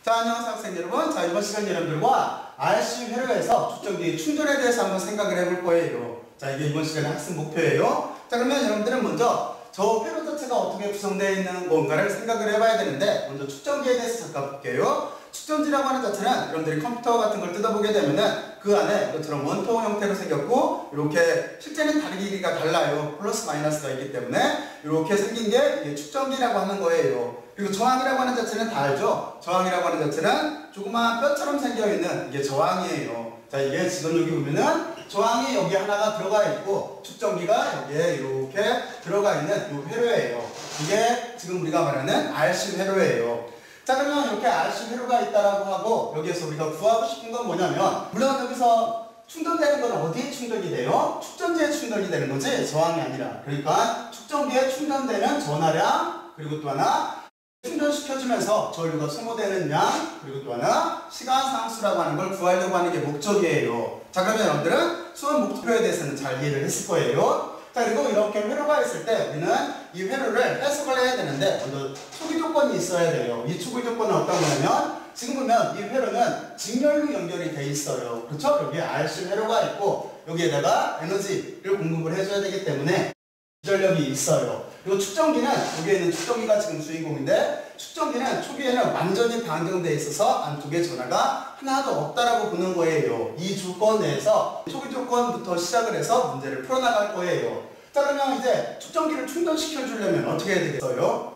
자, 안녕하세요 학생 여러분. 자, 이번 시간 여러분들과 RC 회로에서 축전기 충전에 대해서 한번 생각을 해볼 거예요. 자, 이게 이번 시간의 학습 목표예요. 자, 그러면 여러분들은 먼저 저 회로 자체가 어떻게 구성되어 있는 건가를 생각을 해봐야 되는데, 먼저 축전기에 대해서 잠깐 볼게요. 축전지라고 하는 자체는 여러분들이 컴퓨터 같은 걸 뜯어보게 되면은 그 안에 이것처럼 원통 형태로 생겼고, 이렇게 실제는 다리 길이가 달라요. 플러스 마이너스가 있기 때문에 이렇게 생긴 게 이게 축전기라고 하는 거예요. 그리고 저항이라고 하는 자체는 다 알죠? 저항이라고 하는 자체는 조그마한 뼈처럼 생겨있는 이게 저항이에요. 자, 이게 지금 여기 보면은 저항이 여기 하나가 들어가 있고 축전기가 여기에 이렇게 들어가 있는 이 회로예요. 이게 지금 우리가 말하는 RC 회로예요. 자, 그러면 이렇게 RC 회로가 있다라고 하고 여기에서 우리가 구하고 싶은 건 뭐냐면, 물론 여기서 충전되는 건 어디에 충전이 돼요? 축전지에 충전이 되는 거지 저항이 아니라. 그러니까 축전기에 충전되는 전하량, 그리고 또 하나 충전시켜주면서 전류가 소모되는 양, 그리고 또 하나 시간 상수라고 하는 걸 구하려고 하는 게 목적이에요. 자, 그러면 여러분들은 수업 목표에 대해서는 잘 이해를 했을 거예요. 자, 그리고 이렇게 회로가 있을 때 우리는 이 회로를 해석을 해야 되는데, 먼저 초기 조건이 있어야 돼요. 이 초기 조건은 어떤 거냐면, 지금 보면 이 회로는 직렬로 연결이 돼 있어요. 그렇죠? 여기에 RC 회로가 있고 여기에다가 에너지를 공급을 해줘야 되기 때문에 기전력이 있어요. 그리고 축전기는, 여기에는 축전기가 지금 주인공인데, 축전기는 초기에는 완전히 방정되어 있어서 안쪽에 전하가 하나도 없다라고 보는 거예요. 이 조건 내에서 초기 조건부터 시작을 해서 문제를 풀어나갈 거예요. 자, 그러면 이제 축전기를 충전시켜 주려면 어떻게 해야 되겠어요?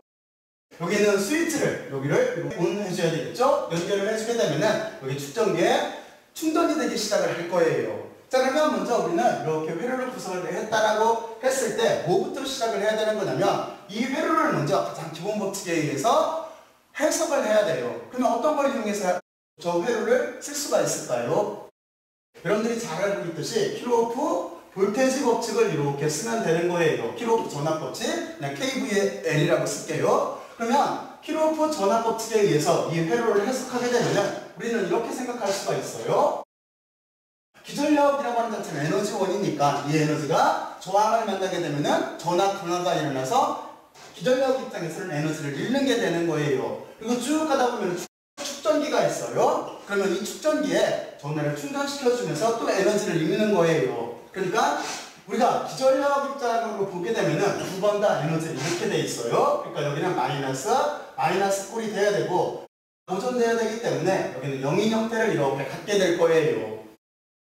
여기는 스위치를, 여기를 온 해줘야 되겠죠? 연결을 해주게 되면은 여기 축전기에 충전이 되기 시작을 할 거예요. 자, 그러면 먼저 우리는 이렇게 회로를 구성을 했다라고 했을 때 뭐부터 시작을 해야 되는 거냐면, 이 회로를 먼저 가장 기본 법칙에 의해서 해석을 해야 돼요. 그러면 어떤 걸 이용해서 저 회로를 쓸 수가 있을까요? 여러분들이 잘 알고 있듯이 킬로오프 볼테지 법칙을 이렇게 쓰면 되는 거예요. 킬로오프 전압 법칙, 그냥 KVL이라고 쓸게요. 그러면 킬로오프 전압 법칙에 의해서 이 회로를 해석하게 되면 우리는 이렇게 생각할 수가 있어요. 기전력이라고 하는 자체는 에너지원이니까 이 에너지가 저항을 만나게 되면은 전압 강화가 일어나서 기전력 입장에서는 에너지를 잃는 게 되는 거예요. 그리고 쭉 가다 보면 축전기가 있어요. 그러면 이 축전기에 전하를 충전시켜주면서 또 에너지를 잃는 거예요. 그러니까 우리가 기전력 입장으로 보게 되면은 두 번 다 에너지를 잃게 돼 있어요. 그러니까 여기는 마이너스 꼴이 돼야 되고 보존돼야 되기 때문에 여기는 영인 형태를 이렇게 갖게 될 거예요.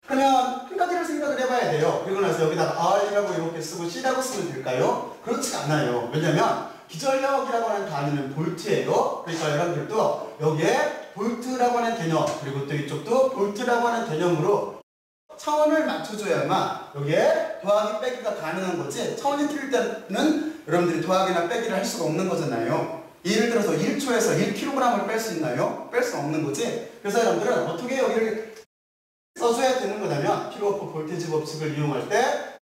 그러면 한 가지를 생각을 해봐야 돼요. 그리고 나서 여기다가 R이라고 이렇게 쓰고 C라고 쓰면 될까요? 그렇지 않아요. 왜냐면 기전력이라고 하는 단위는 볼트예요. 그러니까 여러분들도 여기에 볼트라고 하는 개념, 그리고 또 이쪽도 볼트라고 하는 개념으로 차원을 맞춰줘야만 여기에 더하기 빼기가 가능한 거지, 차원이 틀릴 때는 여러분들이 더하기나 빼기를 할 수가 없는 거잖아요. 예를 들어서 1초에서 1kg을 뺄 수 있나요? 뺄 수 없는 거지. 그래서 여러분들은 어떻게 여기를 써줘야 되는 거냐면, 킬로오프 볼테지 법칙을 이용할 때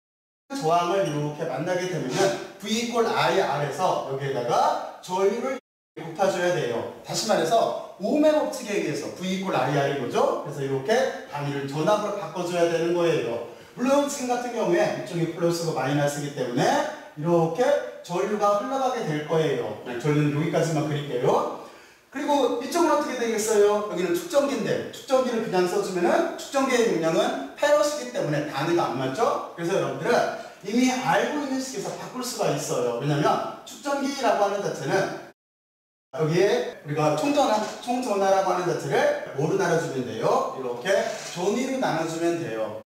저항을 이렇게 만나게 되면은 V = IR에서 여기에다가 전류를 곱해줘야 돼요. 다시 말해서 오음의 법칙에 의해서 V = IR인 거죠. 그래서 이렇게 단위를 전압으로 바꿔줘야 되는 거예요. 물론 지금 같은 경우에 이쪽이 플러스고 마이너스이기 때문에 이렇게 전류가 흘러가게 될 거예요. 전류는 여기까지만 그릴게요. 그리고 이쪽은 어떻게 되겠어요? 여기는 축전기인데 축전기를 그냥 써주면은 축전기의 용량은 페럿이기 때문에 단위가 안 맞죠? 그래서 여러분들은 이미 알고 있는 식에서 바꿀 수가 있어요. 왜냐면 축전기라고 하는 자체는 여기에 우리가 총전하라고 하는 자체를 뭐로 나눠주면 돼요? 이렇게 전위로 나눠주면 돼요.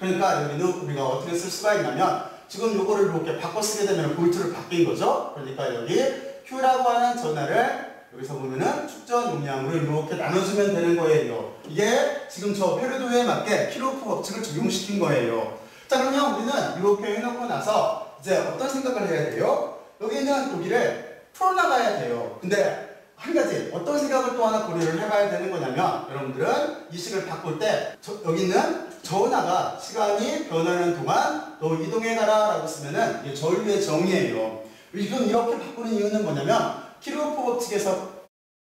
그러니까 여기는 우리가 어떻게 쓸 수가 있냐면, 지금 요거를 이렇게 바꿔 쓰게 되면 볼트를 바뀐 거죠? 그러니까 여기 Q라고 하는 전하를 여기서 보면은 축전 용량으로 이렇게 나눠주면 되는 거예요. 이게 지금 저 회로도에 맞게 킬로오프 법칙을 적용시킨 거예요. 자, 그러면 우리는 이렇게 해놓고 나서 이제 어떤 생각을 해야 돼요? 여기는 여기를 풀어나가야 돼요. 근데 한 가지 어떤 생각을 또 하나 고려를 해봐야 되는 거냐면, 여러분들은 이 식을 바꿀 때 여기 있는 전하가 시간이 변하는 동안 너 이동해 가라 라고 쓰면은 이게 전류의 정의예요. 지금 이렇게 바꾸는 이유는 뭐냐면, 킬로오프 법칙에서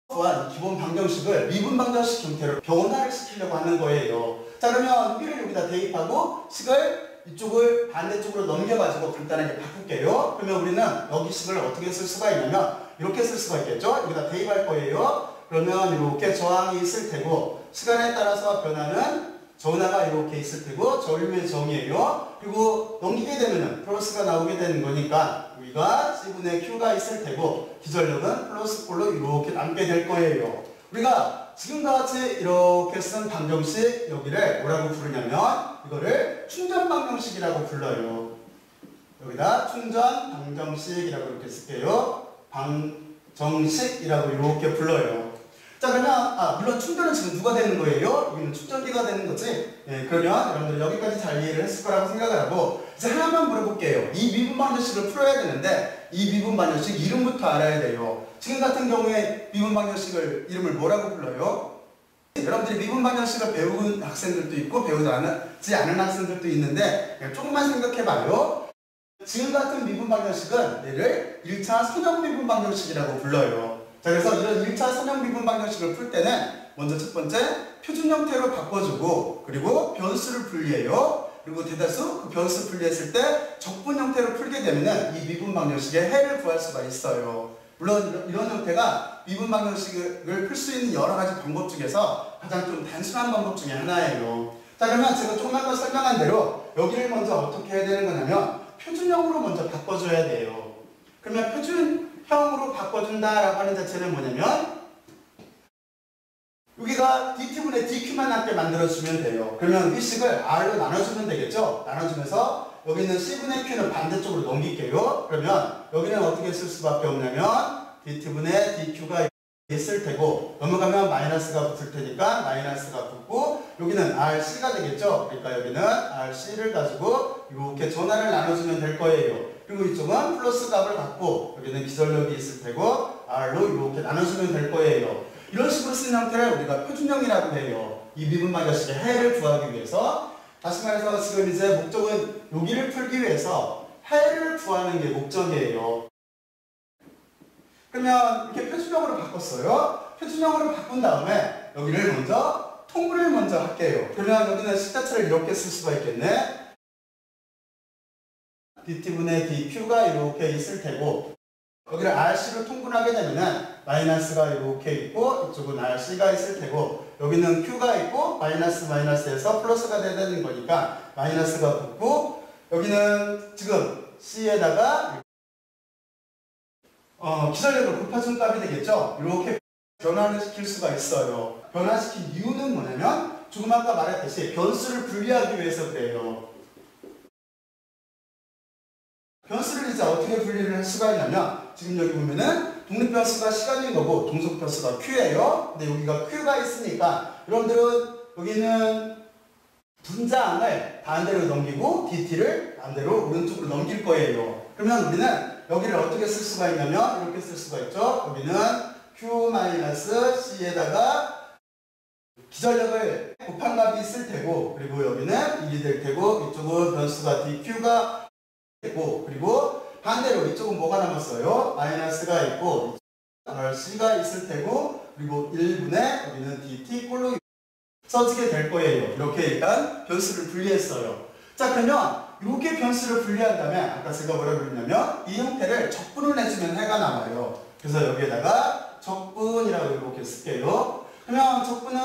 또한 기본 방정식을 미분 방정식 형태로 변화를 시키려고 하는 거예요. 자, 그러면 여기를 여기다 대입하고 식을 이쪽을 반대쪽으로 넘겨가지고 간단하게 바꿀게요. 그러면 우리는 여기 식을 어떻게 쓸 수가 있냐면 이렇게 쓸 수가 있겠죠. 여기다 대입할 거예요. 그러면 이렇게 저항이 있을 테고 시간에 따라서 변하는 전하가 이렇게 있을 테고 전류의 정이에요. 그리고 넘기게 되면은 플러스가 나오게 되는 거니까 우리가 C분의 Q가 있을 테고 기전력은 플러스 꼴로 이렇게 남게 될 거예요. 우리가 지금과 같이 이렇게 쓴 방정식 여기를 뭐라고 부르냐면 이거를 충전 방정식이라고 불러요. 여기다 충전 방정식이라고 이렇게 쓸게요. 방정식이라고 이렇게 불러요. 자, 그러면 물론 충전은 지금 누가 되는 거예요? 여기는 충전기가 되는 거지. 예, 그러면 여러분들 여기까지 잘 이해를 했을 거라고 생각을 하고 이제 하나만 물어볼게요. 이 미분 방정식을 풀어야 되는데 이 미분 방정식 이름부터 알아야 돼요. 지금 같은 경우에 미분 방정식을 이름을 뭐라고 불러요? 여러분들이 미분 방정식을 배운 학생들도 있고 배우지 않은 학생들도 있는데 그냥 조금만 생각해봐요. 지금 같은 미분 방정식은 얘를 1차 선형 미분 방정식이라고 불러요. 자, 그래서 이런 1차 선형 미분 방정식을 풀 때는 먼저 첫 번째 표준 형태로 바꿔주고 그리고 변수를 분리해요. 그리고 대다수 그 변수 분리했을 때 적분 형태로 풀게 되면 이 미분 방정식의 해를 구할 수가 있어요. 물론 이런 형태가 미분 방정식을 풀 수 있는 여러 가지 방법 중에서 가장 좀 단순한 방법 중에 하나예요. 자, 그러면 제가 조금 아까 설명한 대로 여기를 먼저 어떻게 해야 되는 거냐면 표준형으로 먼저 바꿔줘야 돼요. 그러면 표준형으로 바꿔준다라고 하는 자체는 뭐냐면 여기가 dt분의 dq만 남게 만들어주면 돼요. 그러면 이 식을 r로 나눠주면 되겠죠? 나눠주면서 여기 있는 c분의 q는 반대쪽으로 넘길게요. 그러면 여기는 어떻게 쓸 수밖에 없냐면 dt분의 dq가 있을 테고 넘어가면 마이너스가 붙을 테니까 마이너스가 붙고 여기는 rc가 되겠죠? 그러니까 여기는 rc를 가지고 이렇게 전화를 나눠주면 될 거예요. 그리고 이쪽은 플러스 값을 갖고 여기는 기전력이 있을 테고 r로 이렇게 나눠주면 될 거예요. 이런 식으로 쓰는 형태를 우리가 표준형이라고 해요. 이 미분 방정식의 해를 구하기 위해서. 다시 말해서 지금 이제 목적은 여기를 풀기 위해서 해를 구하는 게 목적이에요. 그러면 이렇게 표준형으로 바꿨어요. 표준형으로 바꾼 다음에 여기를 먼저 통분을 먼저 할게요. 그러면 여기는 식 자체를 이렇게 쓸 수가 있겠네. dt분의 dq가 이렇게 있을 테고 여기를 rc로 통분하게 되면 마이너스가 이렇게 있고 이쪽은 rc가 있을 테고 여기는 q가 있고 마이너스에서 플러스가 돼야 되는 거니까 마이너스가 붙고 여기는 지금 c에다가 기전력을 곱해준 값이 되겠죠. 이렇게 변화를 시킬 수가 있어요. 변화시킨 이유는 뭐냐면 조금 아까 말했듯이 변수를 분리하기 위해서 그래요. 변수를 이제 어떻게 분리를 할 수가 있냐면 지금 여기 보면은 독립변수가 시간인 거고 동속변수가 q예요. 근데 여기가 q가 있으니까 여러분들은 여기는 분자항을 반대로 넘기고 dt를 반대로 오른쪽으로 넘길 거예요. 그러면 우리는 여기를 어떻게 쓸 수가 있냐면 이렇게 쓸 수가 있죠. 여기는 q-c에다가 기전력을 곱한 값이 있을 테고 그리고 여기는 1이 될 테고 이쪽은 변수가 dq가 있고 그리고 반대로 이쪽은 뭐가 남았어요? 마이너스가 있고 rc가 있을 테고 그리고 1분의 여기는 dt 꼴로 써지게 될 거예요. 이렇게 일단 변수를 분리했어요. 자, 그러면 이렇게 변수를 분리한다면 아까 제가 뭐라고 그랬냐면 이 형태를 적분을 내주면 해가 나와요. 그래서 여기에다가 적분이라고 이렇게 쓸게요. 그러면 적분은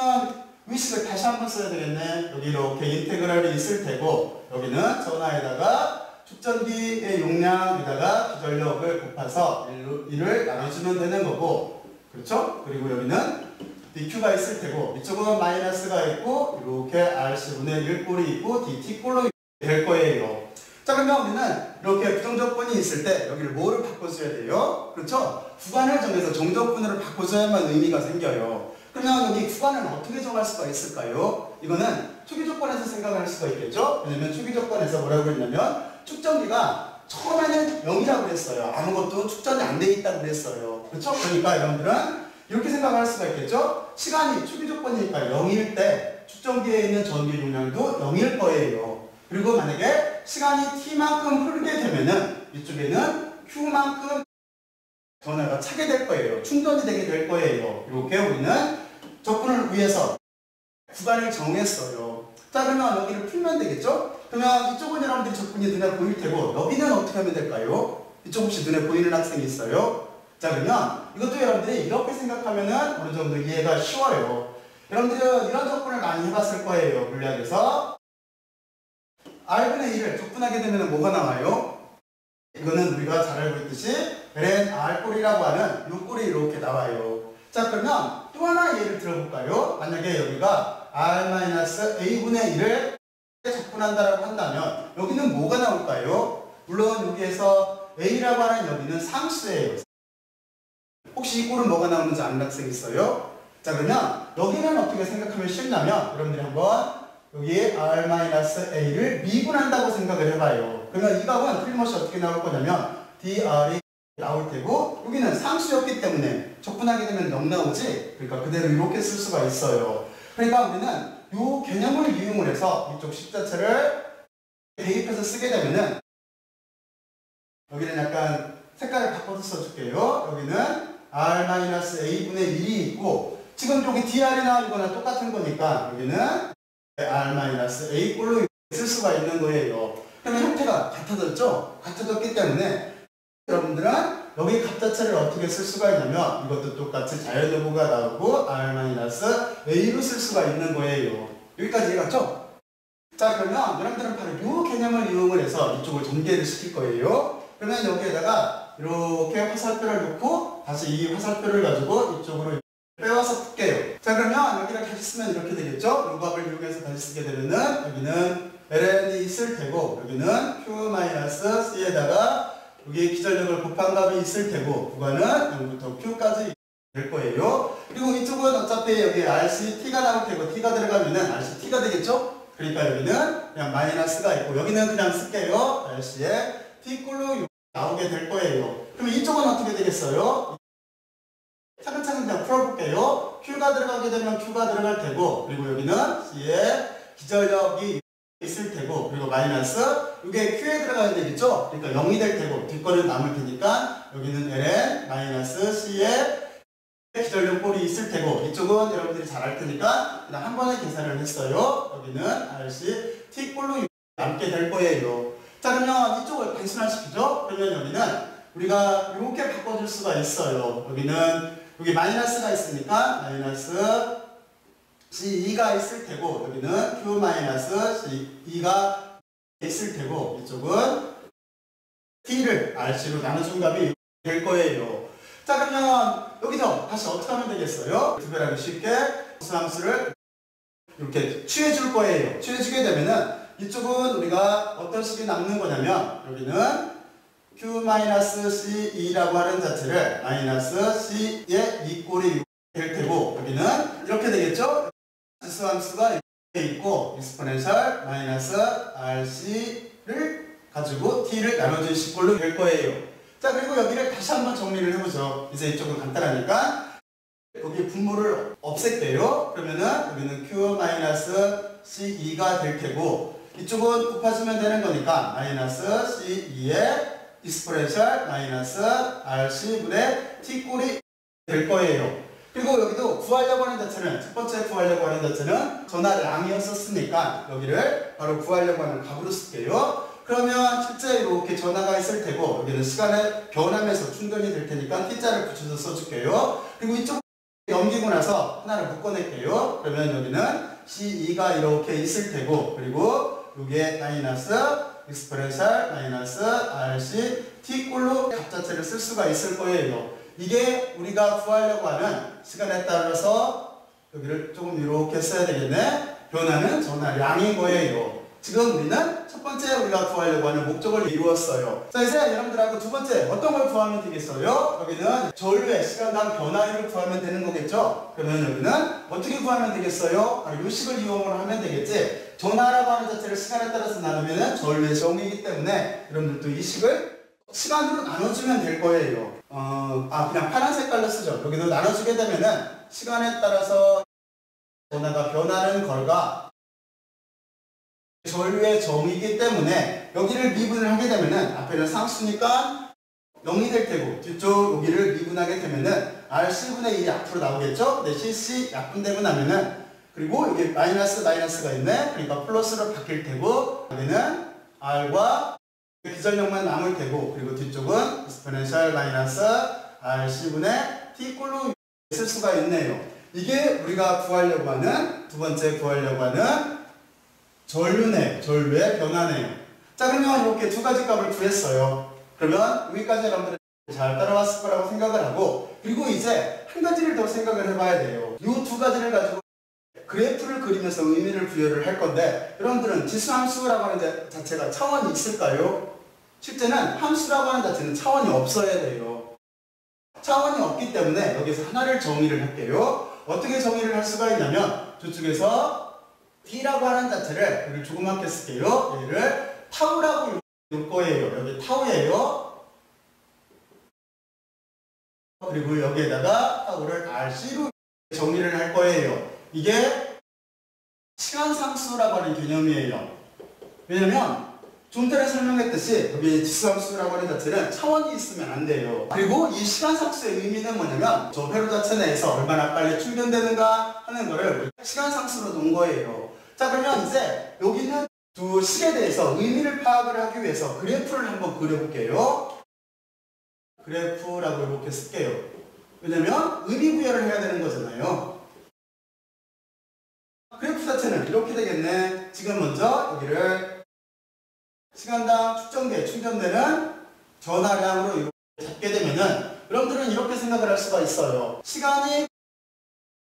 위식을 다시 한번 써야 되겠네. 여기 이렇게 인테그랄이 있을 테고 여기는 전화에다가 축전기의 용량에다가 기전력을 곱해서 1을 나눠주면 되는 거고 그렇죠? 그리고 여기는 dq가 있을 테고 이쪽은 마이너스가 있고 이렇게 rc분의 1꼴이 있고 dt 꼴로 될 거예요. 자, 그러면 우리는 이렇게 부정적분이 있을 때 여기를 뭐를 바꿔줘야 돼요? 그렇죠? 구간을 정해서 정적분으로 바꿔줘야만 의미가 생겨요. 그러면 여기 구간을 어떻게 정할 수가 있을까요? 이거는 초기조건에서 생각할 수가 있겠죠? 왜냐면 초기조건에서 뭐라고 했냐면 축전기가 처음에는 0이라고 그랬어요. 아무것도 축전이 안 돼 있다고 그랬어요. 그렇죠? 그러니까 여러분들은 이렇게 생각할 수가 있겠죠? 시간이 초기조건이니까 0일 때 축전기에 있는 전기 용량도 0일 거예요. 그리고 만약에 시간이 t만큼 흐르게 되면은 이쪽에는 q만큼 전하가 차게 될 거예요. 충전이 되게 될 거예요. 이렇게 우리는 적분을 위해서 구간을 정했어요. 자, 그러면 여기를 풀면 되겠죠? 그러면 이쪽은 여러분들이 적분이 눈에 보일 테고 여기는 어떻게 하면 될까요? 이쪽 혹시 눈에 보이는 학생이 있어요? 자, 자, 그러면 이것도 여러분들이 이렇게 생각하면은 어느 정도 이해가 쉬워요. 여러분들은 이런 적분을 많이 해봤을 거예요. 물리학에서. R분의 1을 적분하게 되면 뭐가 나와요? 이거는 우리가 잘 알고 있듯이 ln R꼴이라고 하는 이 꼴이 이렇게 나와요. 자, 그러면 또 하나 예를 들어볼까요? 만약에 여기가 R-A분의 1을 적분한다라고 한다면 여기는 뭐가 나올까요? 물론 여기에서 A라고 하는 여기는 상수예요. 혹시 이 꼴은 뭐가 나오는지 아는 학생 있어요? 자, 그러면 여기는 어떻게 생각하면 쉽냐면 여러분들이 한번 여기에 R-A를 미분한다고 생각을 해봐요. 그러면 이 값은 틀림없이 어떻게 나올 거냐면 dr이 나올 테고 여기는 상수였기 때문에 적분하게 되면 0 나오지? 그러니까 그대로 이렇게 쓸 수가 있어요. 그러니까 우리는 이 개념을 이용을 해서 이쪽 식 자체를 대입해서 쓰게 되면은 여기는 약간 색깔을 바꿔서 써줄게요. 여기는 R-A분의 1이 있고 지금 여기 dr이 나온 거나 똑같은 거니까 여기는 R-A 꼴로 쓸 수가 있는 거예요. 그러면 형태가 같아졌죠? 같아졌기 때문에 여러분들은 여기 값 자체를 어떻게 쓸 수가 있냐면 이것도 똑같이 자연여부가 나오고 R-A로 쓸 수가 있는 거예요. 여기까지 이해갔죠? 자, 그러면 여러분들은 바로 이 개념을 이용을 해서 이쪽을 전개를 시킬 거예요. 그러면 여기에다가 이렇게 화살표를 놓고 다시 이 화살표를 가지고 이쪽으로 빼와서 풀게요. 자, 그러면 여기를 다시 쓰면 이렇게 되겠죠? 이 값을 이용해서 다시 쓰게 되면은 여기는 ln이 있을 테고 여기는 q-c에다가 여기 기전력을 곱한 값이 있을 테고 구간은 0부터 q까지 될 거예요. 그리고 이쪽은 어차피 여기 rct가 나올 테고 t가 들어가면은 rct가 되겠죠? 그러니까 여기는 그냥 마이너스가 있고 여기는 그냥 쓸게요. rc에 t꼴로 나오게 될 거예요. 그럼 이쪽은 어떻게 되겠어요? 차근차근 그냥 풀어볼게요. q가 들어가게 되면 q가 들어갈 테고 그리고 여기는 c에 기전력이 있을 테고 그리고 마이너스 이게 q에 들어가야 되겠죠? 그러니까 0이 될 테고 뒷거는 남을 테니까 여기는 ln 마이너스 c에 기전력 꼴이 있을 테고 이쪽은 여러분들이 잘 알 테니까 그냥 한 번에 계산을 했어요. 여기는 rc t꼴로 남게 될 거예요. 자, 그러면 이쪽을 단순화시키죠? 그러면 여기는 우리가 이렇게 바꿔줄 수가 있어요. 여기는 여기 마이너스가 있으니까 마이너스 C2가 있을 테고 여기는 Q-C2가 있을 테고 이쪽은 T를 RC로 나눠준 값이 될 거예요. 자, 그러면 여기서 다시 어떻게 하면 되겠어요? 구별하기 쉽게 수함수를 이렇게 취해줄 거예요. 취해주게 되면은 이쪽은 우리가 어떤 식이 남는 거냐면 여기는 Q-C2라고 하는 자체를 마이너스 C의 이 꼴이 될 테고 여기는 이렇게 되겠죠? 지수함수가 이렇게 있고 익스포넨셜 마이너스 RC를 가지고 T를 나눠준 식꼴로 될 거예요. 자, 그리고 여기를 다시 한번 정리를 해보죠. 이제 이쪽은 간단하니까 여기 분모를 없앨게요. 그러면은 여기는 Q-C2가 될 테고 이쪽은 곱해주면 되는 거니까 마이너스 C2의 익스포넨셜 마이너스 RC분의 T꼴이 될 거예요. 그리고 여기도 구하려고 하는 자체는 첫 번째 구하려고 하는 자체는 전화량이었었으니까 여기를 바로 구하려고 하는 값으로 쓸게요. 그러면 실제 이렇게 전화가 있을 테고 여기는 시간을 변하면서 충전이 될 테니까 t자를 붙여서 써줄게요. 그리고 이쪽 넘기고 나서 하나를 묶어낼게요. 그러면 여기는 C2가 이렇게 있을 테고 그리고 여기에 마이너스 익스포넨셜 마이너스 RC T꼴로 값 자체를 쓸 수가 있을 거예요. 이게 우리가 구하려고 하는 시간에 따라서 여기를 조금 이렇게 써야 되겠네. 변하는 전화량인 거예요. 지금 우리는 첫 번째 우리가 구하려고 하는 목적을 이루었어요. 자, 이제 여러분들하고 두 번째 어떤 걸 구하면 되겠어요? 여기는 전류의 시간당 변화율을 구하면 되는 거겠죠? 그러면 여기는 어떻게 구하면 되겠어요? 바로 이 식을 이용을 하면 되겠지. 전화라고 하는 자체를 시간에 따라서 나누면 전류의 정이기 때문에 여러분들도 이 식을 시간으로 나눠주면 될 거예요. 그냥 파란 색깔로 쓰죠. 여기도 나눠주게 되면은 시간에 따라서 전화가 변하는 걸과 전류의 정이기 때문에 여기를 미분을 하게 되면은 앞에는 상수니까 0이 될 테고 뒤쪽 여기를 미분하게 되면은 RC분의 1이 앞으로 나오겠죠? 근데 CC 약분되고 나면은 그리고 여기 마이너스가 있네. 그러니까 플러스로 바뀔 테고 여기는 R과 기전력만 남을 테고 그리고 뒤쪽은 익스포넨셜 마이너스 RC분의 T꼴로 쓸 수가 있네요. 이게 우리가 구하려고 하는 두 번째 구하려고 하는 전류네요. 전류의 변화네요. 자, 그러면 이렇게 두 가지 값을 구했어요. 그러면 여기까지 여러분들 잘 따라왔을 거라고 생각을 하고, 그리고 이제 한 가지를 더 생각을 해봐야 돼요. 이 두 가지를 가지고 그래프를 그리면서 의미를 부여를 할 건데, 여러분들은 지수함수라고 하는 자체가 차원이 있을까요? 실제는 함수라고 하는 자체는 차원이 없어야 돼요. 차원이 없기 때문에 여기서 하나를 정의를 할게요. 어떻게 정의를 할 수가 있냐면, 저쪽에서 D라고 하는 자체를 여기 조그맣게 쓸게요. 얘를 타우라고 볼 거예요. 여기 타우예요. 그리고 여기에다가 타우를 RC로 정의를 할 거예요. 이게 시간상수라고 하는 개념이에요. 왜냐면 좀 전에 설명했듯이 여기 지수함수라고 하는 자체는 차원이 있으면 안 돼요. 그리고 이 시간상수의 의미는 뭐냐면 저 회로 자체 내에서 얼마나 빨리 충전되는가 하는 거를 시간상수로 놓은 거예요. 자, 그러면 이제 여기는 두 식에 대해서 의미를 파악을 하기 위해서 그래프를 한번 그려볼게요. 그래프라고 이렇게 쓸게요. 왜냐면 의미 부여를 해야 되는 거잖아요. 그래프 자체는 이렇게 되겠네. 지금 먼저 여기를 시간당 측정기에 충전되는 전하량으로 이렇게 잡게 되면은 여러분들은 이렇게 생각을 할 수가 있어요. 시간이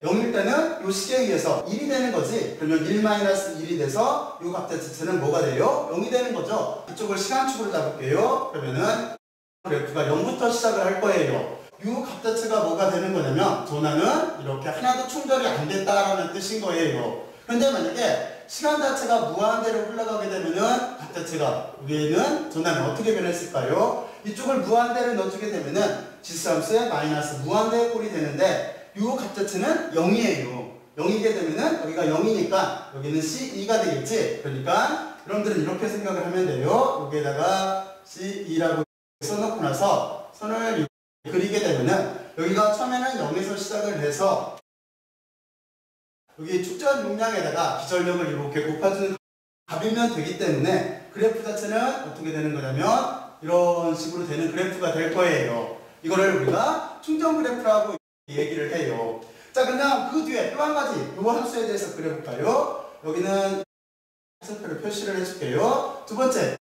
0일 때는 이 시계에 의해서 1이 되는 거지. 그러면 1-1이 돼서 이 값 자체는 뭐가 돼요? 0이 되는 거죠. 이쪽을 시간축으로 잡을게요. 그러면은 그래프가 0부터 시작을 할 거예요. 이 값 자체가 뭐가 되는 거냐면 전하는 이렇게 하나도 충전이 안 됐다라는 뜻인 거예요. 근데 만약에 시간 자체가 무한대로 흘러가게 되면은 값 자체가 위에는 전하는 어떻게 변했을까요? 이쪽을 무한대로 넣어주게 되면은 지수함수의 마이너스 무한대의 꼴이 되는데 이 값 자체는 0이에요. 0이게 되면은 여기가 0이니까 여기는 C2가 되겠지. 그러니까 여러분들은 이렇게 생각을 하면 돼요. 여기에다가 C2라고 써놓고 나서 선을 그리게 되면은 여기가 처음에는 0에서 시작을 해서 여기 축전 용량에다가 기전력을 이렇게 곱해주는 값이면 되기 때문에 그래프 자체는 어떻게 되는 거냐면 이런 식으로 되는 그래프가 될 거예요. 이거를 우리가 충전 그래프라고 얘기를 해요. 자, 그냥 그 뒤에 또 한 가지 이 함수에 대해서 그려볼까요? 여기는 색깔을 표시를 해줄게요. 두 번째,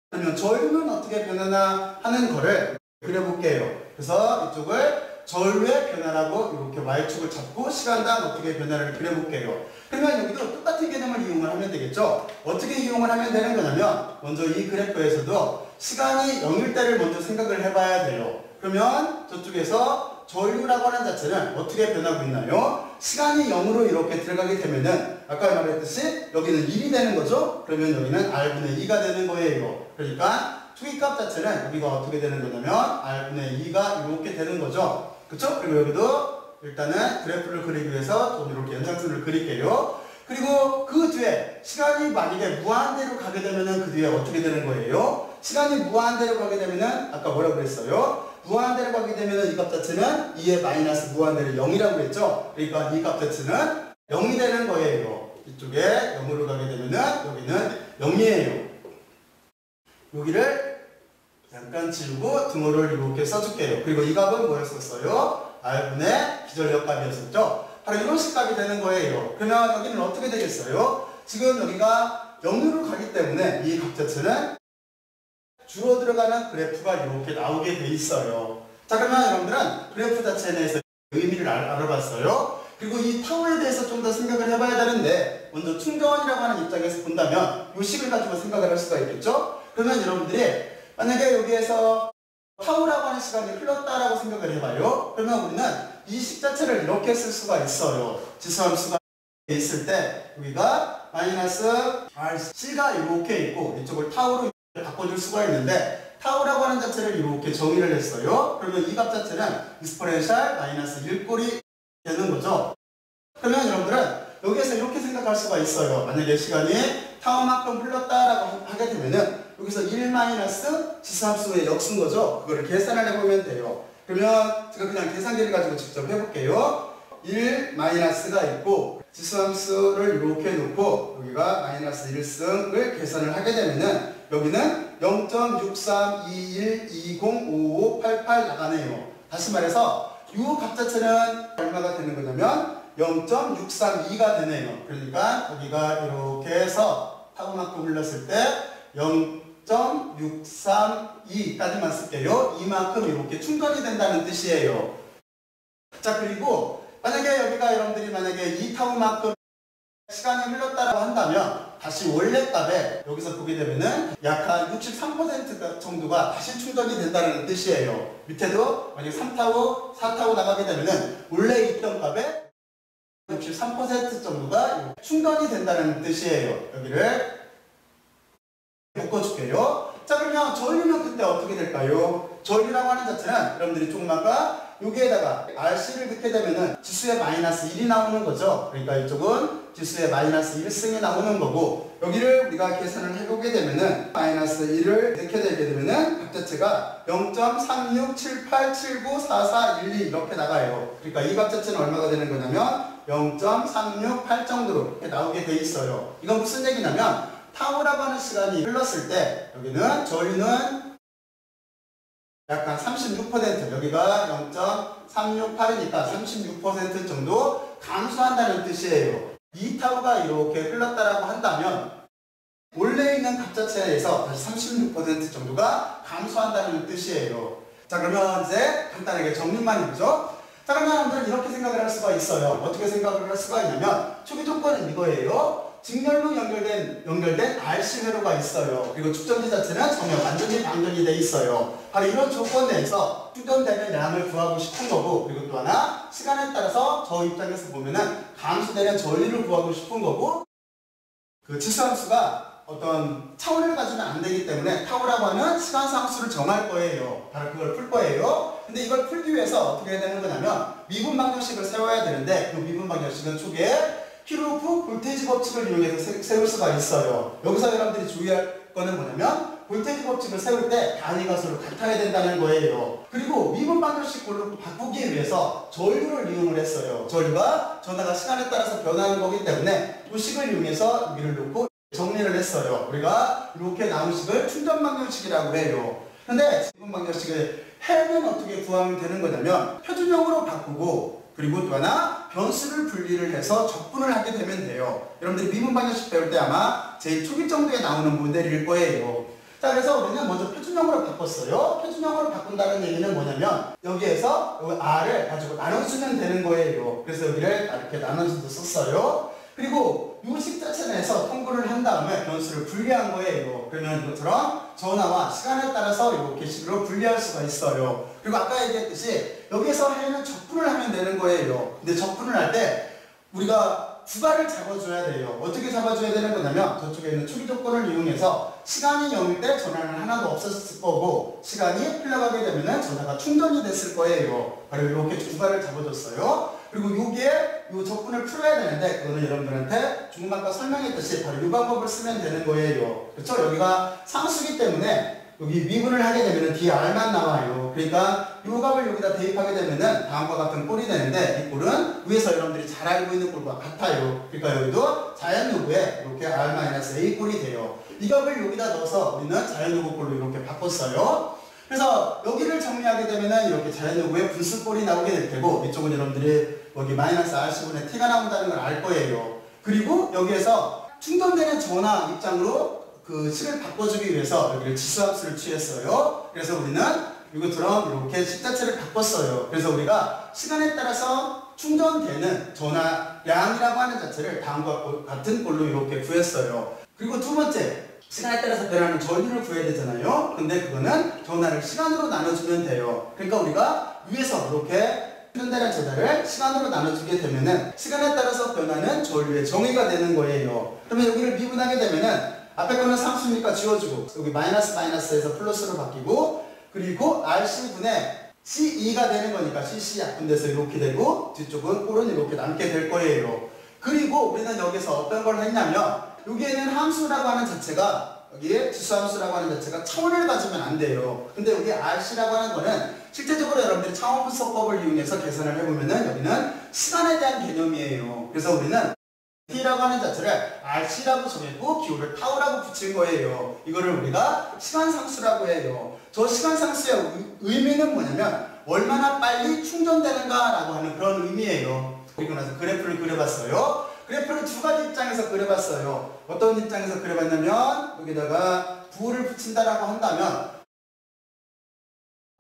그러면 전류는 어떻게 변하나 하는 거를 그려볼게요. 그래서 이쪽을 전류의 변화라고 이렇게 y축을 잡고 시간당 어떻게 변화를 그려볼게요. 그러면 여기도 똑같은 개념을 이용을 하면 되겠죠. 어떻게 이용을 하면 되는 거냐면 먼저 이 그래프에서도 시간이 0일 때를 먼저 생각을 해봐야 돼요. 그러면 저쪽에서 전류라고 하는 자체는 어떻게 변하고 있나요? 시간이 0으로 이렇게 들어가게 되면은 아까 말했듯이 여기는 1이 되는 거죠. 그러면 여기는 R분의 2가 되는 거예요. 그러니까 투기값 자체는 여기가 어떻게 되는 거냐면 R분의 2가 이렇게 되는 거죠. 그쵸? 그리고 여기도 일단은 그래프를 그리기 위해서 좀 이렇게 연장선을 그릴게요. 그리고 그 뒤에 시간이 만약에 무한대로 가게 되면은 그 뒤에 어떻게 되는 거예요? 시간이 무한대로 가게 되면은 아까 뭐라고 그랬어요? 무한대로 가게 되면은 이 값 자체는 2의 마이너스 무한대로 0이라고 그랬죠? 그러니까 이 값 자체는 0이 되는 거예요. 이쪽에 0으로 가게 되면은 여기는 0이에요. 여기를 잠깐 지우고 등호를 이렇게 써줄게요. 그리고 이 값은 뭐였었어요? R분의 기전력 값이었었죠? 바로 이런 식값이 되는 거예요. 그러면 여기는 어떻게 되겠어요? 지금 여기가 0으로 가기 때문에 이 값 자체는 줄어들어가는 그래프가 이렇게 나오게 돼 있어요. 자, 그러면 여러분들은 그래프 자체에 대해서 의미를 알아봤어요. 그리고 이 타워에 대해서 좀 더 생각을 해봐야 되는데 먼저 충전이라고 하는 입장에서 본다면 이 식을 가지고 생각을 할 수가 있겠죠? 그러면 여러분들이 만약에 여기에서 타우라고 하는 시간이 흘렀다라고 생각을 해봐요. 그러면 우리는 이 식 자체를 이렇게 쓸 수가 있어요. 지수함수가 있을 때 여기가 마이너스 RC가 이렇게 있고 이쪽을 타우로 바꿔줄 수가 있는데 타우라고 하는 자체를 이렇게 정의를 했어요. 그러면 이 값 자체는 익스포넨셜 마이너스 1꼴이 되는 거죠. 그러면 여러분들은 여기에서 이렇게 생각할 수가 있어요. 만약에 시간이 타우만큼 흘렀다라고 하게 되면은 여기서 1 마이너스 지수함수의 역수인 거죠. 그거를 계산을 해보면 돼요. 그러면 제가 그냥 계산기를 가지고 직접 해볼게요. 1 마이너스가 있고 지수함수를 이렇게 놓고 여기가 마이너스 1승을 계산을 하게 되면은 여기는 0.6321205588 나가네요. 다시 말해서 이 값 자체는 얼마가 되는 거냐면 0.632가 되네요. 그러니까 여기가 이렇게 해서 타고만큼 흘렀을 때 0.632까지만 쓸게요. 이만큼 이렇게 충전이 된다는 뜻이에요. 자, 그리고 만약에 여기가 여러분들이 만약에 이 타고만큼 시간이 흘렀다고 한다면 다시 원래 값에 여기서 보게 되면은 약 한 63% 정도가 다시 충전이 된다는 뜻이에요. 밑에도 만약 3타고 4타고 나가게 되면은 원래 있던 값에 63% 정도가 충전이 된다는 뜻이에요. 여기를 묶어줄게요. 자, 그러면 전류는 그때 어떻게 될까요? 전류라고 하는 자체는 여러분들이 조금 아까 여기에다가 RC를 넣게 되면은 지수의 마이너스 1이 나오는 거죠. 그러니까 이쪽은 지수의 마이너스 1승이 나오는 거고, 여기를 우리가 계산을 해보게 되면은 마이너스 1을 넣게 되게 되면은 값 자체가 0.3678794412 이렇게 나가요. 그러니까 이 값 자체는 얼마가 되는 거냐면 0.368 정도로 이렇게 나오게 돼 있어요. 이건 무슨 얘기냐면 타오라고 하는 시간이 흘렀을 때 여기는 전류는 약간 36%, 여기가 0.368이니까 36% 정도 감소한다는 뜻이에요. 이 타오가 이렇게 흘렀다라고 한다면 원래 있는 값 자체에서 다시 36% 정도가 감소한다는 뜻이에요. 자, 그러면 이제 간단하게 정리만 해보죠. 자, 그러면 여러분들은 이렇게 생각을 할 수가 있어요. 어떻게 생각을 할 수가 있냐면 초기 조건은 이거예요. 직렬로 연결된 RC 회로가 있어요. 그리고 축전지 자체는 전혀 완전히 방전이 돼 있어요. 바로 이런 조건 내에서 충전되는 양을 구하고 싶은 거고, 그리고 또 하나 시간에 따라서 저 입장에서 보면은 감소되는 전류를 구하고 싶은 거고, 그 지수함수가 어떤 차원을 가지면 안 되기 때문에 타오라고 하는 시간상수를 정할 거예요. 바로 그걸 풀 거예요. 근데 이걸 풀기 위해서 어떻게 해야 되는 거냐면 미분 방정식을 세워야 되는데, 그 미분 방정식은 초기에 키로프 볼테이지 법칙을 이용해서 세울 수가 있어요. 여기서 여러분들이 주의할 거는 뭐냐면 볼테이지 법칙을 세울 때 단위가 서로 같아야 된다는 거예요. 그리고 미분 방정식 걸로 바꾸기 위해서 전류를 이용을 했어요. 전류가 전하가 시간에 따라서 변하는 거기 때문에 이 식을 이용해서 여기를 놓고 정리를 했어요. 우리가 이렇게 나온 식을 충전 방정식이라고 해요. 근데 미분 방정식을 해는 어떻게 구하면 되는 거냐면 표준형으로 바꾸고, 그리고 또 하나 변수를 분리를 해서 적분을 하게 되면 돼요. 여러분들이 미분 방정식 배울 때 아마 제일 초기 정도에 나오는 모델일 거예요. 자, 그래서 우리는 먼저 표준형으로 바꿨어요. 표준형으로 바꾼다는 얘기는 뭐냐면 여기에서 여기 R을 가지고 나눠주면 되는 거예요. 그래서 여기를 이렇게 나눠줘서 썼어요. 그리고 이 식 자체 내에서 통분을 한 다음에 변수를 분리한 거예요. 그러면 이것처럼 전하와 시간에 따라서 이렇게 식으로 분리할 수가 있어요. 그리고 아까 얘기했듯이 여기에서 해는 적분을 하면 되는 거예요. 근데 적분을 할 때 우리가 구가를 잡아줘야 돼요. 어떻게 잡아줘야 되는 거냐면 저쪽에 있는 초기 조건을 이용해서 시간이 0일 때 전하는 하나도 없었을 거고, 시간이 흘러가게 되면 전하가 충전이 됐을 거예요. 바로 이렇게 구가를 잡아줬어요. 그리고 여기에 이 적분을 풀어야 되는데 그거는 여러분들한테 조금 아까 설명했듯이 바로 이 방법을 쓰면 되는 거예요. 그렇죠? 여기가 상수기 때문에 여기 미분을 하게 되면 DR만 나와요. 그러니까 이 값을 여기다 대입하게 되면 다음과 같은 꼴이 되는데, 이 꼴은 위에서 여러분들이 잘 알고 있는 꼴과 같아요. 그러니까 여기도 자연요구에 이렇게 R-A 꼴이 돼요. 이 값을 여기다 넣어서 우리는 자연요구 꼴로 이렇게 바꿨어요. 그래서 여기를 정리하게 되면 이렇게 자연요구의 분수꼴이 나오게 될 테고, 이쪽은 여러분들이 여기 마이너스 RC분의 T가 나온다는 걸 알 거예요. 그리고 여기에서 충전되는 전화 입장으로 그 식을 바꿔주기 위해서 여기를 지수함수를 취했어요. 그래서 우리는 이것처럼 이렇게 식 자체를 바꿨어요. 그래서 우리가 시간에 따라서 충전되는 전화량이라고 하는 자체를 다음과 같은 꼴로 이렇게 구했어요. 그리고 두 번째, 시간에 따라서 변하는 전류를 구해야 되잖아요. 근데 그거는 전하를 시간으로 나눠주면 돼요. 그러니까 우리가 위에서 이렇게 충전되는 전하를 시간으로 나눠주게 되면은 시간에 따라서 변하는 전류의 정의가 되는 거예요. 그러면 여기를 미분하게 되면은 앞에 거는 상수니까 지워주고, 여기 마이너스에서 플러스로 바뀌고, 그리고 RC분의 C2가 되는 거니까 CC 약분돼서 이렇게 되고, 뒤쪽은 꼴은 이렇게 남게 될 거예요. 그리고 우리는 여기서 어떤 걸 했냐면 여기에는 함수라고 하는 자체가, 여기에 지수함수라고 하는 자체가 차원을 가지면 안 돼요. 근데 여기 RC라고 하는 거는 실제적으로 여러분들이 차원분석법을 이용해서 계산을 해보면은 여기는 시간에 대한 개념이에요. 그래서 우리는 T라고 하는 자체를 RC라고 정했고 기호를 타우라고 붙인 거예요. 이거를 우리가 시간상수라고 해요. 저 시간상수의 의미는 뭐냐면 얼마나 빨리 충전되는가라고 하는 그런 의미예요. 그리고 나서 그래프를 그려봤어요. 그래프를 두 가지 입장에서 그려봤어요. 어떤 입장에서 그려봤냐면 여기다가 부호를 붙인다라고 한다면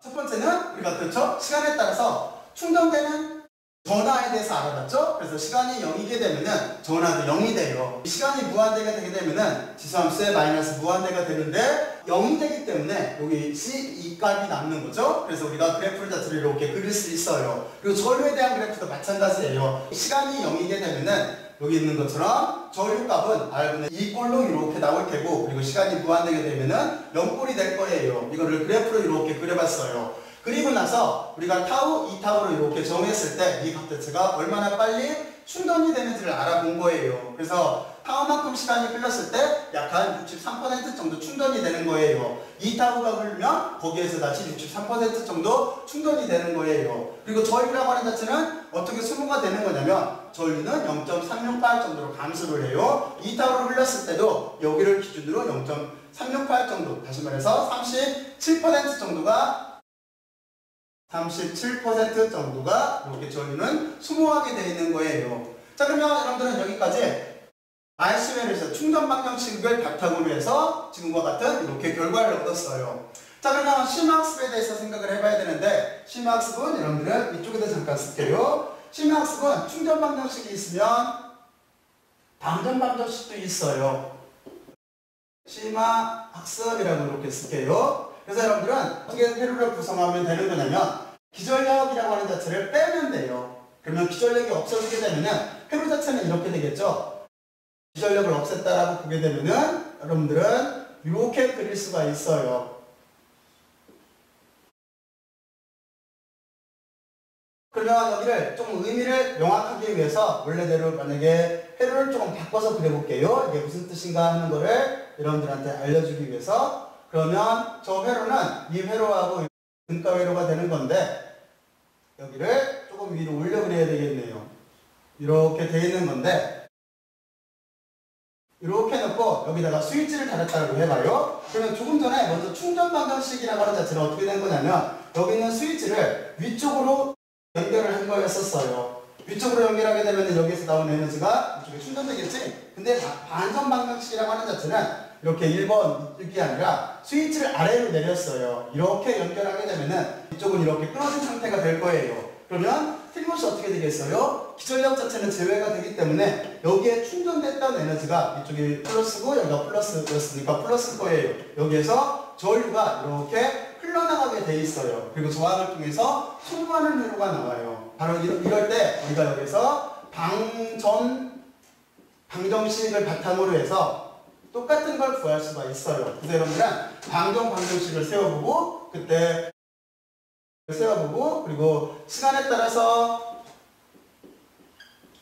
첫 번째는 우리가 그렇죠? 시간에 따라서 충전되는 전하에 대해서 알아봤죠? 그래서 시간이 0이게 되면은 전하도 0이 돼요. 시간이 무한대가 되게 되면은 지수함수의 마이너스 무한대가 되는데 0이 되기 때문에 여기 C2 값이 남는 거죠? 그래서 우리가 그래프를 자체를 이렇게 그릴 수 있어요. 그리고 전류에 대한 그래프도 마찬가지예요. 시간이 0이게 되면은 여기 있는 것처럼 전류값은 R분의 2꼴로 이렇게 나올 테고, 그리고 시간이 무한되게 되면은 0꼴이 될 거예요. 이거를 그래프로 이렇게 그려봤어요. 그리고 나서 우리가 타우, 2타우로 이렇게 정했을 때 이 값 자체가 얼마나 빨리 충전이 되는지를 알아본 거예요. 그래서 타우만큼 시간이 흘렀을 때 약 한 63% 정도 충전이 되는 거예요. 2타우가 흐르면 거기에서 다시 63% 정도 충전이 되는 거예요. 그리고 전류라고 하는 자체는 어떻게 소모가 되는 거냐면 전류는 0.368 정도로 감소를 해요. 2타우로 흘렀을 때도 여기를 기준으로 0.368 정도, 다시 말해서 37% 정도가 이렇게 전류는 소모하게 되어 있는 거예요. 자, 그러면 여러분들은 여기까지 RC회로에서 충전 방정식을 바탕으로 해서 지금과 같은 이렇게 결과를 얻었어요. 자, 그러면 심화학습에 대해서 생각을 해봐야 되는데, 심화학습은 여러분들은 이쪽에다 잠깐 쓸게요. 심화학습은 충전 방정식이 있으면 방전 방정식도 있어요. 심화학습이라고 이렇게 쓸게요. 그래서 여러분들은 어떻게 회로를 구성하면 되는 거냐면 기전력이라고 하는 자체를 빼면 돼요. 그러면 기전력이 없어지게 되면은 회로 자체는 이렇게 되겠죠. 기전력을 없앴다라고 보게 되면은 여러분들은 이렇게 그릴 수가 있어요. 그러면 여기를 좀 의미를 명확하게 위해서 원래대로 만약에 회로를 조금 바꿔서 그려볼게요. 이게 무슨 뜻인가 하는 거를 여러분들한테 알려주기 위해서. 그러면 저 회로는 이 회로하고 등가 회로가 되는 건데 여기를 조금 위로 올려 그려야 되겠네요. 이렇게 돼 있는 건데 이렇게 놓고 여기다가 스위치를 달았다고 해봐요. 그러면 조금 전에 먼저 충전 방정식이라고 하는 자체는 어떻게 된 거냐면 여기 있는 스위치를 위쪽으로 연결을 한 거였었어요. 위쪽으로 연결하게 되면 여기에서 나오는 에너지가 이쪽에 충전되겠지? 근데 반전 방정식이라고 하는 자체는 이렇게 1번 이게 아니라 스위치를 아래로 내렸어요. 이렇게 연결하게 되면은 이쪽은 이렇게 끊어진 상태가 될 거예요. 그러면 틀림없이 어떻게 되겠어요? 기전력 자체는 제외가 되기 때문에 여기에 충전됐던 에너지가 이쪽이 플러스고 여기가 플러스였으니까 플러스일 거예요. 여기에서 전류가 이렇게 흘러나가게 돼 있어요. 그리고 저항을 통해서 소모하는 회로가 나와요. 바로 이럴 때 우리가 여기서 방정식을 바탕으로 해서 똑같은 걸 구할 수가 있어요. 그래서 여러분들은 방정식을 세워보고 그때 세워보고 그리고 시간에 따라서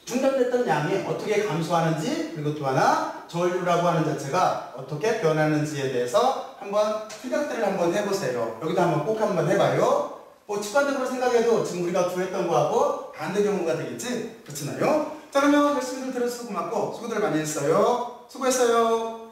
충전됐던 양이 어떻게 감소하는지, 그리고 또 하나 전류라고 하는 자체가 어떻게 변하는지에 대해서 한번 생각들을 한번 해보세요. 여기도 한번 꼭 한번 해봐요. 뭐 직관적으로 생각해도 지금 우리가 구했던 거하고 반대 경우가 되겠지? 그렇잖아요? 자, 그러면 열심히들 들어주셔서 고맙고 수고들 많이 했어요. 수고했어요.